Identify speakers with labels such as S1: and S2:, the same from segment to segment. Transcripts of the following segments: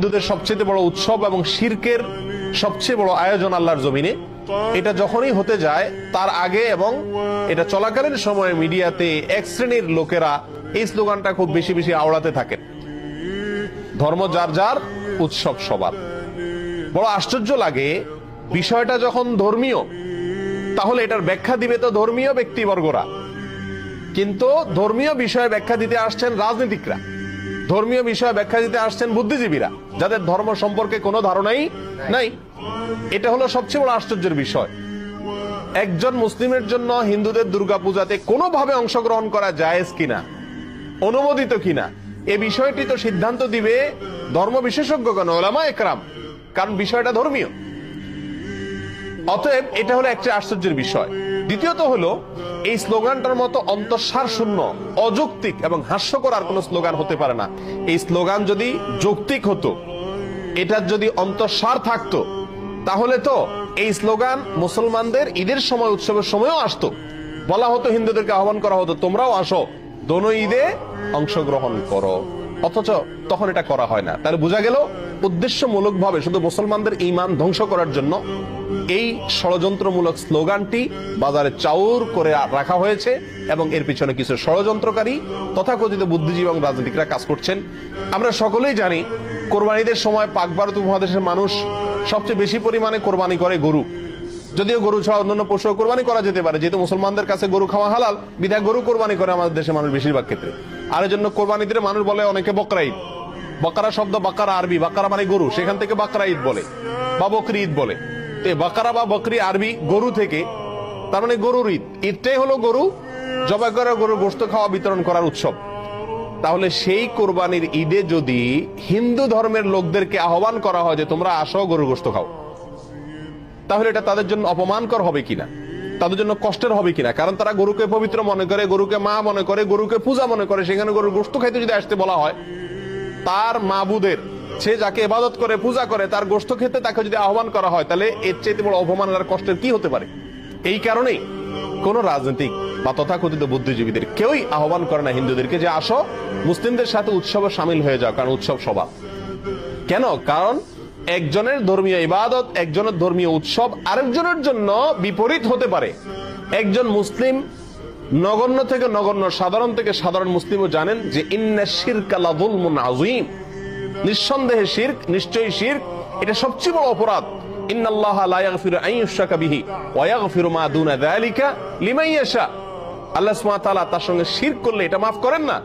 S1: হিন্দুদের সবচেয়ে বড় উৎসব এবং শিরকের সবচেয়ে বড় আয়োজন আল্লাহর জমিনে, এটা যখনই হতে যায় তার আগে এবং এটা চলাকালীন সময়ে মিডিয়াতে এক শ্রেণীর লোকেরা এই স্লোগানটা খুব বেশি বেশি আওড়াতে থাকেন, ধর্ম যার যার, উৎসব সবার। বড় আশ্চর্য লাগে, বিষয়টা যখন ধর্মীয় তাহলে এটার ব্যাখ্যা দিবে তো ধর্মীয় ব্যক্তিবর্গরা, কিন্তু ধর্মীয় বিষয়ে ব্যাখ্যা দিতে আসছেন রাজনীতিকরা, ধর্মীয় বিষয়ে ব্যাখ্যা দিতে আসছেন বুদ্ধিজীবীরা, যাদের ধর্ম সম্পর্কে কোনো ধারণাই নাই। এটা হলো সবচেয়ে বড় আশ্চর্যের বিষয়। একজন মুসলিমের জন্য হিন্দুদের দুর্গাপূজাতে কোনোভাবে অংশগ্রহণ করা জায়েজ কিনা, অনুমোদিত কিনা, এ বিষয়টি তো সিদ্ধান্ত দিবে ধর্ম বিশেষজ্ঞগণ, ওলামা একরাম, কারণ বিষয়টা ধর্মীয়। অতএব এটা হলো একটা আশ্চর্যের বিষয়। দ্বিতীয়ত হলো, এই স্লোগানটার মতো অন্তঃসার শূন্য, অযৌক্তিক এবং হাস্যকর আর কোনো স্লোগান হতে পারে না। এই স্লোগান যদি যৌক্তিক হতো, এটার যদি অন্তঃসার থাকতো, তাহলে তো এই স্লোগান মুসলমানদের ঈদের সময়, উৎসবের সময়ও আসতো। বলা হতো, হিন্দুদেরকে আহ্বান করা হতো, তোমরাও আসো, দোনো ঈদে অংশগ্রহণ করো। অথচ তখন এটা করা হয় না। তাহলে বোঝা গেল উদ্দেশ্যমূলক ভাবে শুধু মুসলমানদের ঈমান ধ্বংস করার জন্য এই ষড়যন্ত্রমূলক স্লোগানটি বাজারে চাউর করে রাখা হয়েছে এবং এর পিছনে কিছু ষড়যন্ত্রকারী তথাকথিত বুদ্ধিজীবী এবং রাজনীতিকরা কাজ করছেন। আমরা সকলেই জানি, কোরবানিদের সময় পাক ভারত উপমহাদেশের মানুষ সবচেয়ে বেশি পরিমাণে কোরবানি করে গরু। যদিও গরু ছাড়া অন্যান্য পশু কোরবানি করা যেতে পারে, যেহেতু মুসলমানদের কাছে গরু খাওয়া হালাল, বিধায় গরু কোরবানি করে আমাদের দেশের মানুষ বেশিরভাগ ক্ষেত্রে। আর এই জন্য কোরবানি দিলে মানুষ বলে অনেকে বকরা ঈদ। বাকারা শব্দ, বাকারা আরবি, বাকারা মানে গরু, সেখান থেকে বাকরা ঈদ বলে বা বকরি ঈদ বলে। বাকারা বা বকরি আরবি গরু থেকে, তার মানে গরুর ঈদ। ঈদটাই হলো গরু জবাই করে গরুর গোশত খাওয়া, বিতরণ করার উৎসব। তাহলে সেই কোরবানির ঈদে যদি হিন্দু ধর্মের লোকদেরকে আহ্বান করা হয় যে তোমরা আসো, গরুর গোশত খাও, তাহলে এটা তাদের জন্য অপমানকর হবে কিনা, তাদের জন্য কষ্টের হবে কিনা? কারণ তারা গরুকে পবিত্র মনে করে, গরুকে মা মনে করে, গরুকে পূজা মনে করে। সেখানে গরুর গোশত খাইতে যদি আসতে বলা হয়, তার মাবুদের, সে যাকে ইবাদত করে, পূজা করে, তার গোশত খেতে তাকে যদি আহ্বান করা হয়, তাহলে এর চাইতে বড় অপমান আর কষ্টের কি হতে পারে? এই কারণেই কোন রাজনৈতিক বা তথাকথিত বুদ্ধিজীবীদের কেউই আহ্বান করে না হিন্দুদেরকে যে আসো, মুসলিমদের সাথে উৎসবে সামিল হয়ে যাও, কারণ উৎসব সবার। কেন? কারণ একজনের ধর্মীয় ইবাদত, একজনের ধর্মীয় উৎসব আরেকজনের জন্য বিপরীত হতে পারে। একজন মুসলিম, নগণ্য থেকে নগণ্য, সাধারণ থেকে সাধারণ মুসলিমও জানেন যে ইন্না শিরকা লাযুলমুন আযীম, নিঃসন্দেহে শিরক, নিশ্চয়ই শিরক, এটা সবচেয়ে বড় অপরাধ। ইন্নাল্লাহা লা ইয়াগফিরু আন ইউশরাকা বিহি ওয়া ইয়াগফিরু মা দুনা যালিকা লিমান ইয়াশা। আল্লাহ সুবহানাহু ওয়া তাআলা তার সঙ্গে শিরক করলে এটা মাফ করেন না।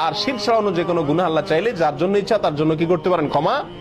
S1: আর শিরক ছাড়া অন্য যে কোনো গুনাহ আল্লাহ চাইলে যার জন্য ইচ্ছা তার জন্য কি করতে পারেন? ক্ষমা